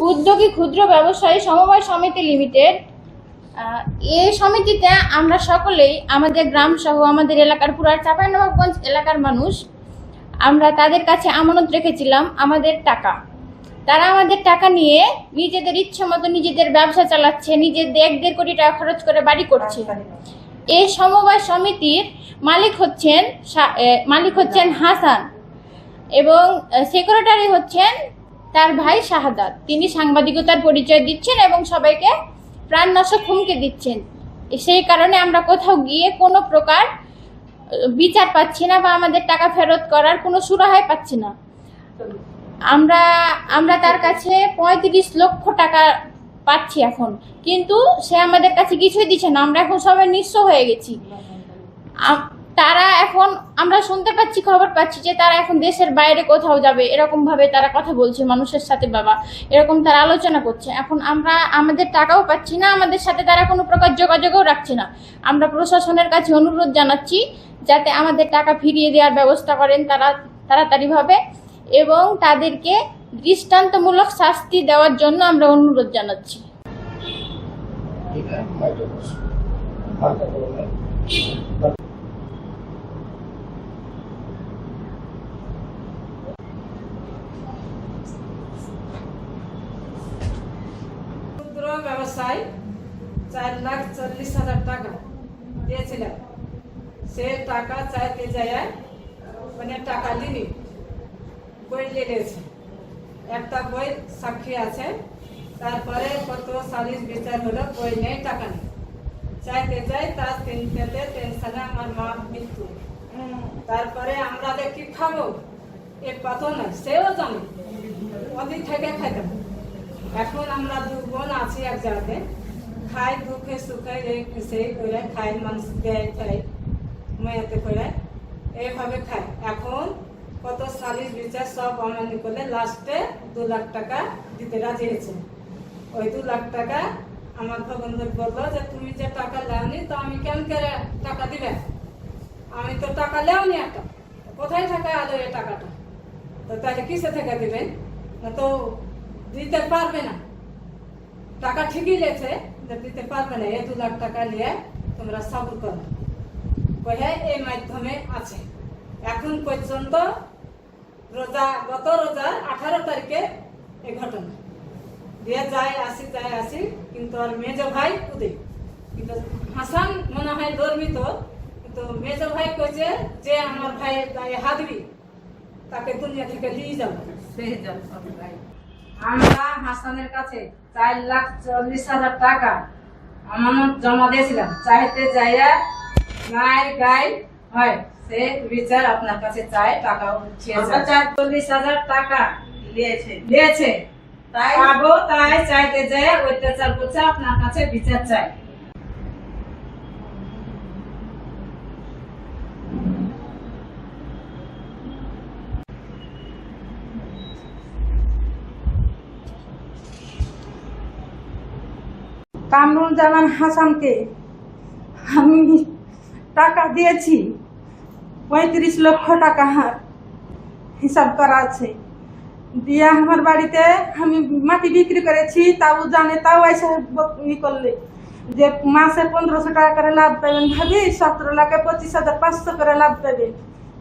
উদ্যোগী ক্ষুদ্র ব্যবসায়ী সমবায় সমিতি লিমিটেড, এই সমিতিতে আমরা সকলেই আমাদের গ্রাম সহ আমাদের এলাকার পুরো চাঁপাইনবাবগঞ্জ এলাকার মানুষ আমরা তাদের কাছে আমানত রেখেছিলাম আমাদের টাকা। তারা আমাদের টাকা নিয়ে নিজেদের ইচ্ছে মতো নিজেদের ব্যবসা চালাচ্ছে, নিজেদের 1-1.5 কোটি টাকা খরচ করে বাড়ি করছে। এই সমবায় সমিতির মালিক হচ্ছেন হাসান এবং সেক্রেটারি হচ্ছেন তার ভাই শাহাদাত। তিনি সাংবাদিকতার পরিচয় দিচ্ছেন এবং সবাইকে প্রাণনাশক হুমকি দিচ্ছেন। সেই কারণে আমরা কোথাও গিয়ে কোনো প্রকার বিচার পাচ্ছি না বা আমাদের টাকা ফেরত করার কোনো সুরাহাই পাচ্ছি না। আমরা তার কাছে 35 লক্ষ টাকা পাচ্ছি এখন, কিন্তু সে আমাদের কাছে কিছুই দিচ্ছে না। আমরা এখন সবাই নিঃস্ব হয়ে গেছি। তারা এখন আমরা শুনতে পাচ্ছি, খবর পাচ্ছি যে তারা এখন দেশের বাইরে কোথাও যাবে, এরকম ভাবে তারা কথা বলছে মানুষের সাথে। বাবা, এরকম তারা আলোচনা করছে। এখন আমরা আমাদের টাকাও পাচ্ছি না, আমাদের সাথে তারা কোনো প্রকার যোগাযোগও রাখছে না। আমরা প্রশাসনের কাছে অনুরোধ জানাচ্ছি যাতে আমাদের টাকা ফিরিয়ে দেওয়ার ব্যবস্থা করেন তারা তাড়াতাড়িভাবে, এবং তাদেরকে দৃষ্টান্তমূলক শাস্তি দেওয়ার জন্য আমরা অনুরোধ জানাচ্ছি। ক্ষুদ্র ব্যবসায় 4,40,000 টাকা দিয়েছিলাম। সে টাকা চাইতে যায় মানে টাকা লিনি বই লেগেছে, একটা বই সাক্ষী আছে। তারপরে কত সালিশ বিচার হলো, বই নেই, টাকা নেই। চাইতে যাই, তার টেনশনে আমার মা মৃত্যু। তারপরে আমরা যে কি খাবো এ কথা নাই, সেও জানে অধিক থেকে খাইতাম। এখন আমরা 2 বোন আছি এক জায়গাতে, খাই দুঃখে সুখে সেই করে খাই, মানুষ দেয় খাই মেয়েতে করে এইভাবে খাই। এখন কত সালিশ বিচার সব অমান্য করলে লাস্টে 2 লাখ টাকা দিতে রাজি হয়েছে। ওই 2 লাখ টাকা আমার ভগবান বললো যে তুমি যে টাকা লেওনি তো আমি কেন করে টাকা দিবে, আমি তো টাকা লেওনি, একটা কোথায় টাকা আলো এই টাকাটা, তো তাহলে কিসে থেকে দিবেন, তো দিতে পারবে না। টাকা ঠিকই লেছে দিতে পারবে না, এই 2 লাখ টাকা নিয়ে তোমরা সবর করো। এই মাধ্যমে আছে এখন পর্যন্ত। গত রোজার 18 তারিখে এই ঘটনা দিয়ে যায় আসি, কিন্তু আর মেজ ভাই উদয়, কিন্তু হাসান মনে হয় ধর্মিত, কিন্তু মেজ ভাই কইছে যে আমার ভাই গায়ে হাতবি তাকে দুনিয়া থেকে নিয়ে যাবো। আমরা হাসানের কাছে 4,40,000 টাকা আমানত জমা দিয়েছিলাম। চাইতে যাইয়া মায়ের গায়ে হয় সে বিচার আপনার কাছে চাই, টাকা 4,40,000 টাকা দিয়েছে তাই পাবো, তাই চাইতে যায় অত্যাচার করছে, আপনার কাছে বিচার চাই। কামরুজ্জামান হাসানকে আমি টাকা দিয়েছি, 35 লক্ষ টাকা হিসাব করা আছে। দিয়ে আমার বাড়িতে আমি মাটি বিক্রি করেছি, তাও জানে, তাও এসে করলে যে মাসে 1500 টাকা করে লাভ পাবেন, ভাবি 17 লাখে 25,500 করে লাভ পাবে,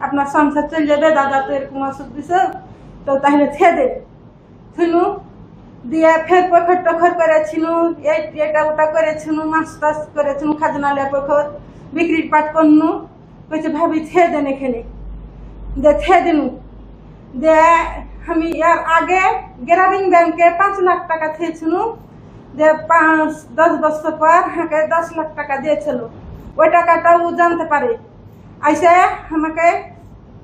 আপনার সংসার চলে যাবে। দাদা তো এরকম ওষুধ দিছে, তো তাহলে ছেদে শুনু দিয়ে ফের পোখর টোখর করেছিনু, এটা ওটা করেছিনু, মাছ টাছ করেছিনু, খাজনা লে পোখর বিক্রির পাট করনু। কইছে ভাবি ছে দেন এখানে, যে ছে দিনু। যে আমি এর আগে গ্রামীণ ব্যাংকে 5 লাখ টাকা থেয়েছিনু, যে 5-10 বছর পর হাঁকে 10 লাখ টাকা দিয়েছিল। ওই টাকাটাও জানতে পারে, আইসে আমাকে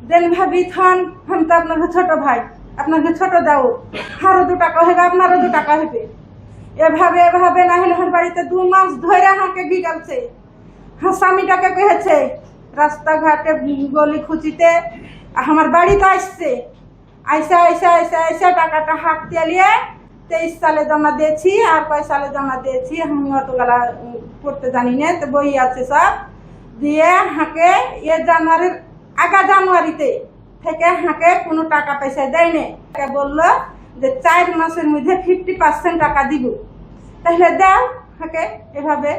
দেন ভাবি থান, আমি তো আপনাকে ছোট ভাই, আপনাকে ছোট দাও, আরো 2 টাকা হবে, আপনারও 2 টাকা হবে। এভাবে না হলে বাড়িতে 2 মাস ধরে হাঁকে গিয়েছে। স্বামীটাকে কহেছে রাস্তাঘাটে গলি খুঁচিতে আমার বাড়িতে আসছে, আইসা টাকাটা হাত দিয়ে 23 সালে জমা দিয়েছি, আর কয় সালে জমা দিয়েছি আমি অতগুলা পড়তে জানি না, তো বই আছে সব। দিয়ে হাঁকে জানুয়ারিতে থেকে হাঁকে কোনো টাকা পয়সা দেয়নি। বললো যে 4 মাসের মধ্যে 50% টাকা দিব, তাহলে দাও হাকে এভাবে।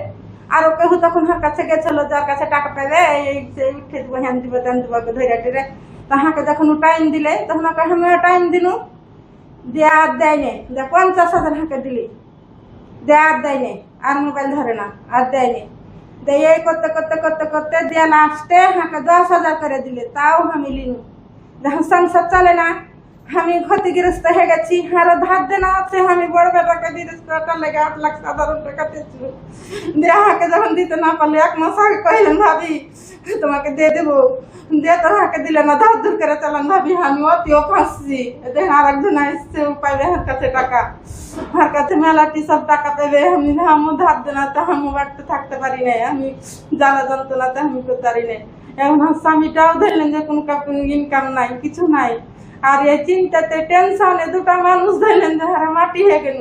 আর কেউ তখন হার কাছে গেছিল, যার কাছে টাকা পাবে এই উঠে দিব, হ্যান দিব, তেন দিব, ধরে টেরে তাহাকে যখন টাইম দিলে তখন ওকে আমি টাইম দিনু, দেয়া আর দেয় নে, 50,000 হাকে দিলি, দেয়া আর দেয় নে, আর মোবাইল ধরে না, আর দেয় নে, দিয়ে এই করতে করতে করতে করতে দিয়ে লাস্টে হাকে 10,000 করে দিলে, তাও আমি লিনু। যখন সংসার চলে না, আমি ক্ষতিগ্রস্ত হয়ে গেছি, আরো ধার দেনা আছে, আমি বড় বেটাকে দিতে লেগে 8,00,000 টাকা দিয়েছিল, দিয়ে হাকে যখন দিতে না পারলে 1 মাস আগে কহিলেন ভাবি তোমাকে দিয়ে দেবো, দিয়ে তো হাকে দিলে না, ধার ধর করে চালান ভাবি, আমি অতিও ফাঁসছি। দেখেন আর একজন আসছে, পাইবে হার কাছে টাকা, হার কাছে মেলাটি সব টাকা পেবে, আমি হামু ধার দেনা, তো হামু বাড়তে থাকতে পারি নাই, আমি জ্বালা যন্ত্রণাতে আমি করতে পারি নাই। এখন আমার স্বামীটাও ধরলেন যে কোনো ইনকাম নাই, কিছু নাই, আর এই চিন্তাতে টেনশনে 2টা মানুষ ধরলেন যে হারা মাটি হয়ে গেল,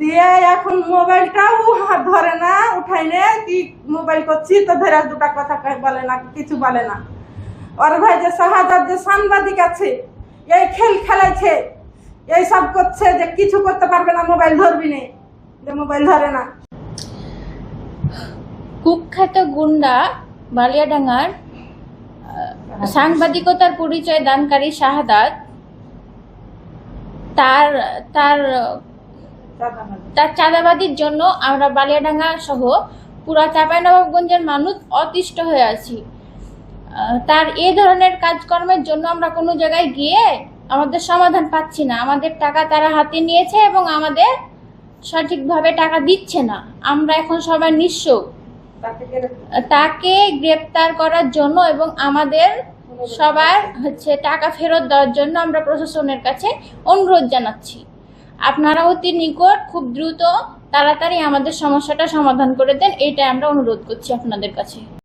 দিয়ে এখন মোবাইলটাও হাত ধরে না, উঠাই নে, কি মোবাইল করছি তো ধরে 2টা কথা বলে না, কিছু বলে না। ওর ভাই যে শাহাদাত যে সাংবাদিক আছে, এই খেল খেলাইছে, এই সব করছে যে কিছু করতে পারবে না, মোবাইল ধরবি নে, যে মোবাইল ধরে না। কুখ্যাত গুন্ডা বালিয়াডাঙ্গার সাংবাদিকতার পরিচয় দানকারী শাহাদাত তার তার তার চাঁদাবাদির জন্য আমরা বালিয়াডাঙ্গা সহ পুরা চাঁপাইনবাবগঞ্জের মানুষ অতিষ্ঠ হয়ে আছি। তার এই ধরনের কাজকর্মের জন্য আমরা কোনো জায়গায় গিয়ে আমাদের সমাধান পাচ্ছি না। আমাদের টাকা তারা হাতে নিয়েছে এবং আমাদের সঠিকভাবে টাকা দিচ্ছে না। আমরা এখন সবাই নিঃস্ব। তাকে গ্রেপ্তার করার জন্য এবং আমাদের সবার টাকা ফেরত দেওয়ার জন্য আমরা প্রশাসনের কাছে অনুরোধ জানাচ্ছি। আপনারা অতি নিকট খুব দ্রুত তাড়াতাড়ি আমাদের সমস্যাটা সমাধান করে দেন, এইটাই আমরা অনুরোধ করছি আপনাদের কাছে।